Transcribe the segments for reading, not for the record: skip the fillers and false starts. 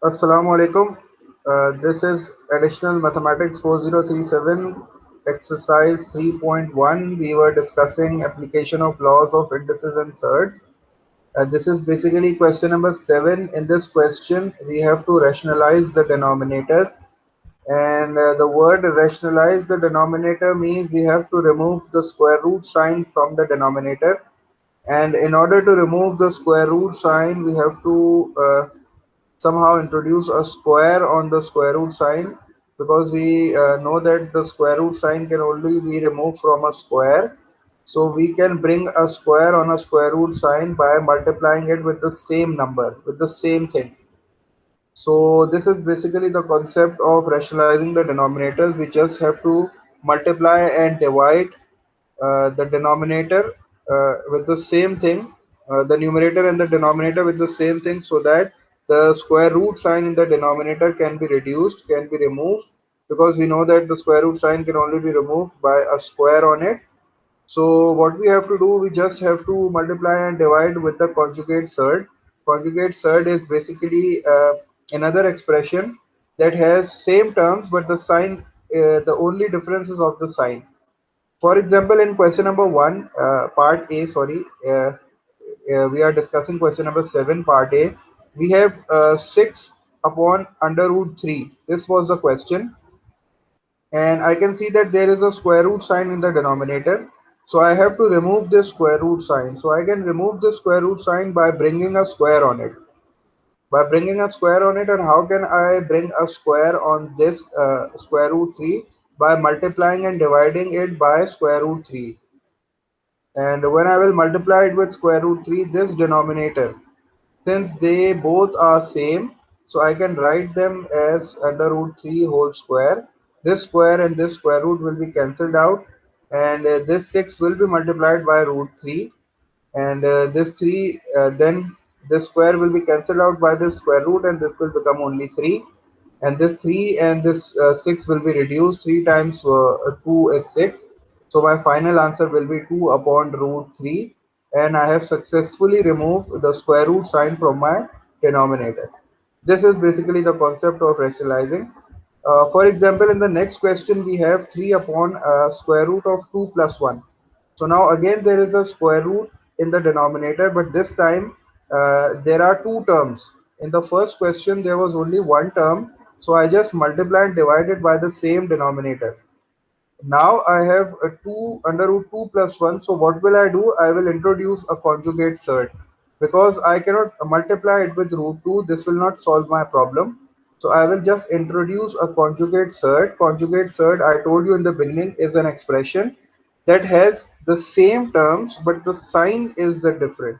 Assalamu alaikum. This is Additional Mathematics 4037, exercise 3.1. We were discussing application of laws of indices and surds. This is basically question number 7. In this question, we have to rationalize the denominators. And the word rationalize the denominator means we have to remove the square root sign from the denominator. And in order to remove the square root sign, we have to somehow introduce a square on the square root sign, because we know that the square root sign can only be removed from a square. So we can bring a square on a square root sign by multiplying it with the same number, with the same thing. So this is basically the concept of rationalizing the denominators. We just have to multiply and divide the denominator with the same thing, the numerator and the denominator with the same thing, so that the square root sign in the denominator can be reduced, can be removed, because we know that the square root sign can only be removed by a square on it. So what we have to do, we just have to multiply and divide with the conjugate surd. Conjugate surd is basically another expression that has same terms, but the sign, the only difference is of the sign. For example, in question number 1, part A, sorry, we are discussing question number 7, part A. We have 6 upon under root 3. This was the question, and I can see that there is a square root sign in the denominator. So I have to remove this square root sign. So I can remove the square root sign by bringing a square on it. By bringing a square on it, and how can I bring a square on this square root 3? By multiplying and dividing it by square root 3. And when I will multiply it with square root 3, this denominator, since they both are same, so I can write them as under root 3 whole square. This square and this square root will be cancelled out, and this 6 will be multiplied by root 3, and this 3, then this square will be cancelled out by this square root, and this will become only 3, and this 3 and this 6 will be reduced. 3 times 2 is 6, so my final answer will be 2 upon root 3, and I have successfully removed the square root sign from my denominator. This is basically the concept of rationalizing. For example, in the next question, we have 3 upon square root of 2 plus 1. So now again there is a square root in the denominator, but this time there are two terms. In the first question there was only one term, so I just multiply and divide it by the same denominator. Now I have a 2 under root 2 plus 1. So what will I do? I will introduce a conjugate surd, because I cannot multiply it with root 2. This will not solve my problem. So I will just introduce a conjugate surd. Conjugate surd, I told you in the beginning, is an expression that has the same terms, but the sign is the different.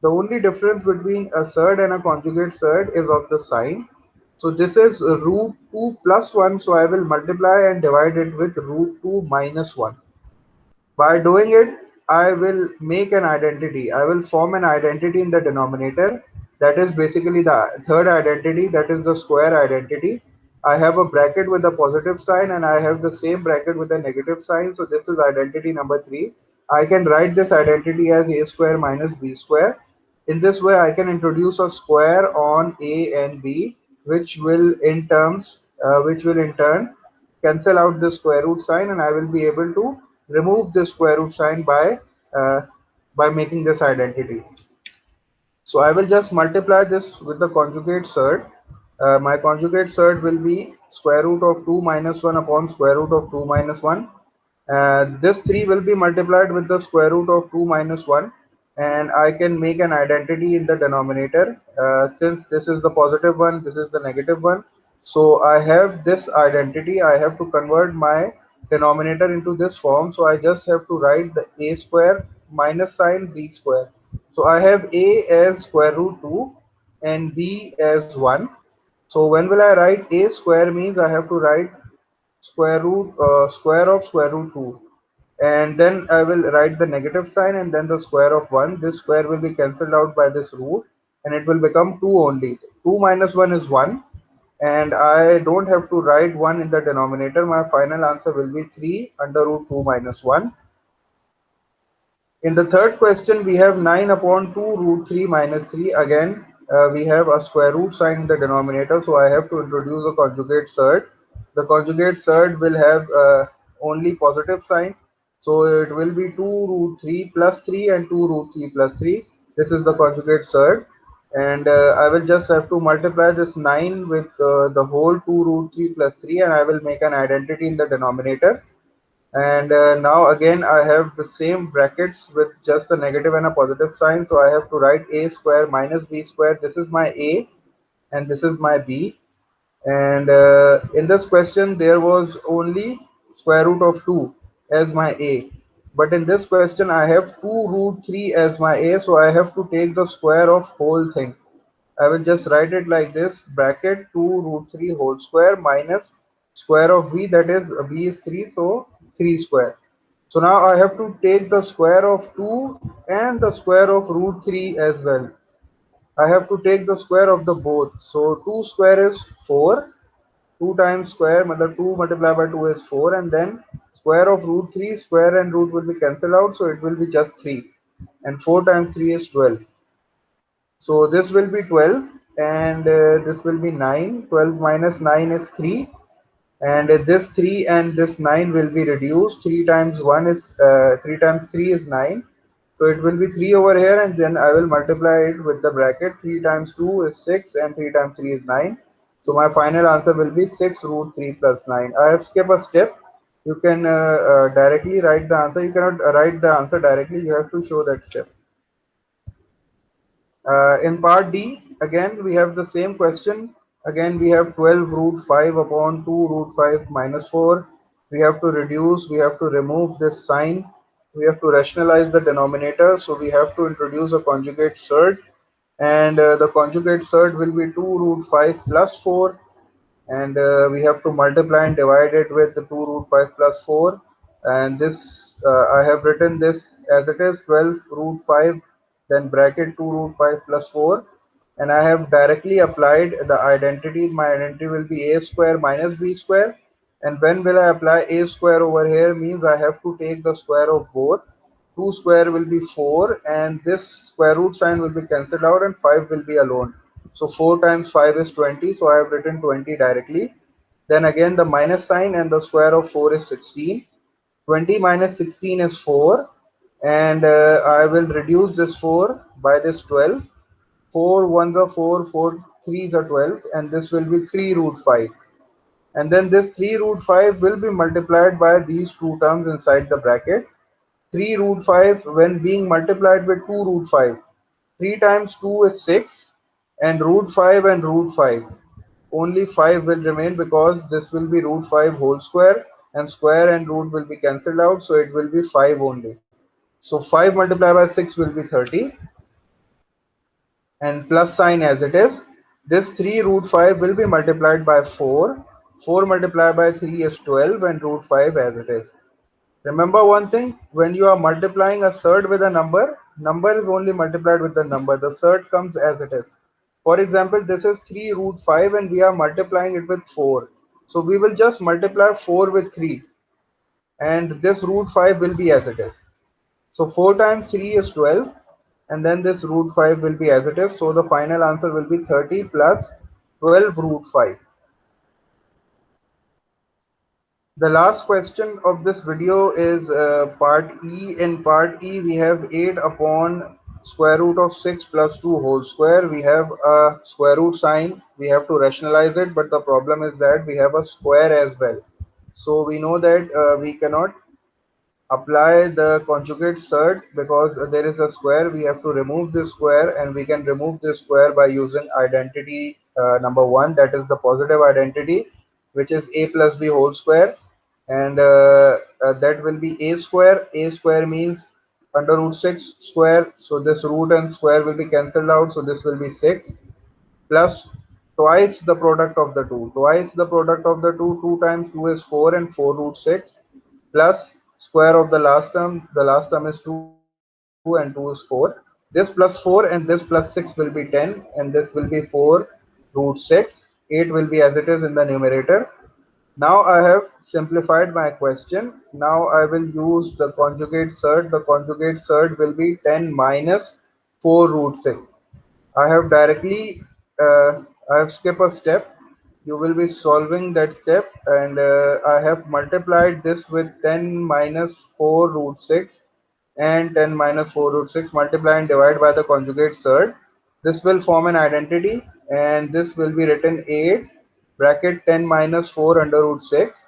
The only difference between a surd and a conjugate surd is of the sign. So this is root 2 plus 1. So I will multiply and divide it with root 2 minus 1. By doing it, I will make an identity. I will form an identity in the denominator. That is basically the third identity, that is the square identity. I have a bracket with a positive sign, and I have the same bracket with a negative sign. So this is identity number 3. I can write this identity as a square minus b square. In this way, I can introduce a square on a and b, which will in turn cancel out the square root sign, and I will be able to remove the square root sign uh, by making this identity. So I will just multiply this with the conjugate surd. My conjugate surd will be square root of 2 minus 1 upon square root of 2 minus 1. This 3 will be multiplied with the square root of 2 minus 1, and I can make an identity in the denominator. Since this is the positive one, this is the negative one. So I have this identity. I have to convert my denominator into this form. So I just have to write the a square minus sign b square. So I have a as square root 2 and b as 1. So when will I write a square means I have to write square of square root 2, and then I will write the negative sign and then the square of 1. This square will be cancelled out by this root, and it will become 2 only. 2 minus 1 is 1, and I don't have to write 1 in the denominator. My final answer will be 3 under root 2 minus 1. In the third question, we have 9 upon 2 root 3 minus 3. Again, we have a square root sign in the denominator, so I have to introduce a conjugate surd. The conjugate surd will have only positive sign, so it will be 2 root 3 plus 3 and 2 root 3 plus 3. This is the conjugate surd, and I will just have to multiply this 9 with the whole 2 root 3 plus 3, and I will make an identity in the denominator. And now again I have the same brackets with just a negative and a positive sign, so I have to write a square minus b square. This is my a and this is my b, and in this question there was only square root of 2 as my a, but in this question I have 2 root 3 as my a, so I have to take the square of whole thing. I will just write it like this: bracket 2 root 3 whole square minus square of b, that is b is 3, so 3 square. So now I have to take the square of 2 and the square of root 3 as well. I have to take the square of the both. So 2 square is 4. 2 times square, matlab 2 multiplied by 2 is 4, and then square of root 3, square and root will be cancelled out, so it will be just 3. And 4 times 3 is 12. So this will be 12 and this will be 9. 12 minus 9 is 3, and this 3 and this 9 will be reduced. 3 times 1 is 3 times 3 is 9. So it will be 3 over here, and then I will multiply it with the bracket. 3 times 2 is 6 and 3 times 3 is 9. So my final answer will be 6 root 3 plus 9. I have skipped a step. You can directly write the answer. You cannot write the answer directly. You have to show that step. In part D, again we have the same question. Again we have 12 root 5 upon 2 root 5 minus 4. We have to reduce, we have to remove this sign. We have to rationalize the denominator. So we have to introduce a conjugate surd. And the conjugate surd will be 2 root 5 plus 4, and we have to multiply and divide it with the 2 root 5 plus 4, and this I have written this as it is: 12 root 5 then bracket 2 root 5 plus 4, and I have directly applied the identity. My identity will be a square minus b square, and when will I apply a square over here means I have to take the square of both. 2 square will be 4, and this square root sign will be cancelled out, and 5 will be alone. So 4 times 5 is 20, so I have written 20 directly. Then again the minus sign, and the square of 4 is 16. 20 minus 16 is 4, and I will reduce this 4 by this 12. 4 1s are 4, 4 3s are 12, and this will be 3 root 5. And then this 3 root 5 will be multiplied by these two terms inside the bracket. 3 root 5 when being multiplied with 2 root 5. 3 times 2 is 6, and root 5 and root 5. Only 5 will remain because this will be root 5 whole square, and square and root will be cancelled out, so it will be 5 only. So 5 multiplied by 6 will be 30, and plus sign as it is. This 3 root 5 will be multiplied by 4. 4 multiplied by 3 is 12, and root 5 as it is. Remember one thing: when you are multiplying a surd with a number is only multiplied with the number. The surd comes as it is. For example, this is 3 root 5 and we are multiplying it with 4. So we will just multiply 4 with 3, and this root 5 will be as it is. So 4 times 3 is 12, and then this root 5 will be as it is. So the final answer will be 30 plus 12 root 5. The last question of this video is part E. In part E, we have 8 upon square root of 6 plus 2 whole square. We have a square root sign. We have to rationalize it, but the problem is that we have a square as well. So we know that we cannot apply the conjugate surd because there is a square. We have to remove this square, and we can remove this square by using identity number 1, that is the positive identity, which is a plus b whole square, and that will be a square. A square means under root 6 square, so this root and square will be cancelled out, so this will be 6 plus twice the product of the two. Twice the product of the two. 2 times 2 is 4, and 4 root 6 plus square of the last term. The last term is 2 and 2 is 4. This plus 4 and this plus 6 will be 10, and this will be 4 root 6. 8 will be as it is in the numerator. Now I have simplified my question. Now I will use the conjugate surd. The conjugate surd will be 10 minus 4 root 6. I have directly, I have skipped a step. You will be solving that step, and I have multiplied this with 10 minus 4 root 6 and 10 minus 4 root 6, multiply and divide by the conjugate surd. This will form an identity, and this will be written 8 bracket 10 minus 4 under root 6,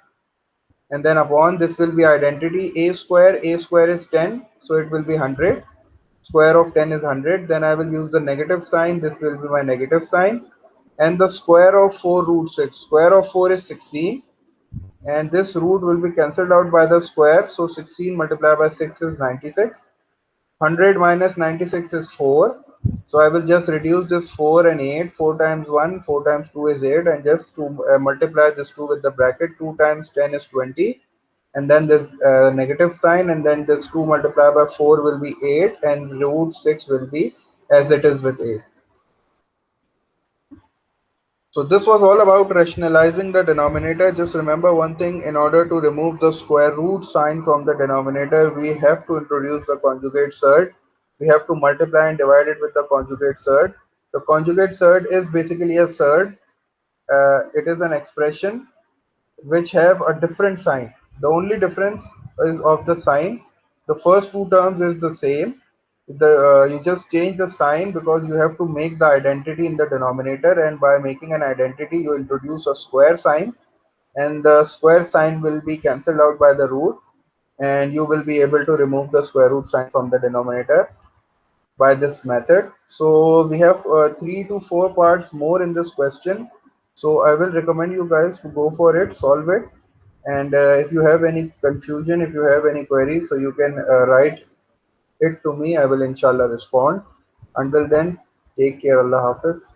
and then upon this will be identity a square is 10, so it will be 100. Square of 10 is 100. Then I will use the negative sign. This will be my negative sign. And the square of 4 root 6. Square of 4 is 16. And this root will be cancelled out by the square. So 16 multiplied by 6 is 96. 100 minus 96 is 4. So I will just reduce this 4 and 8. 4 times 1, 4 times 2 is 8. And just to multiply this 2 with the bracket, 2 times 10 is 20. And then this negative sign, and then this 2 multiplied by 4 will be 8, and root 6 will be as it is with 8. So this was all about rationalizing the denominator. Just remember one thing: in order to remove the square root sign from the denominator, we have to introduce the conjugate surd. We have to multiply and divide it with the conjugate surd. The conjugate surd is basically a surd. It is an expression which have a different sign. The only difference is of the sign. The first two terms is the same. You just change the sign because you have to make the identity in the denominator, and by making an identity you introduce a square sign, and the square sign will be cancelled out by the root, and you will be able to remove the square root sign from the denominator by this method. So we have 3 to 4 parts more in this question. So I will recommend you guys to go for it, solve it. And if you have any confusion, if you have any queries, so you can write it to me. I will inshallah respond. Until then, take care. Allah Hafiz.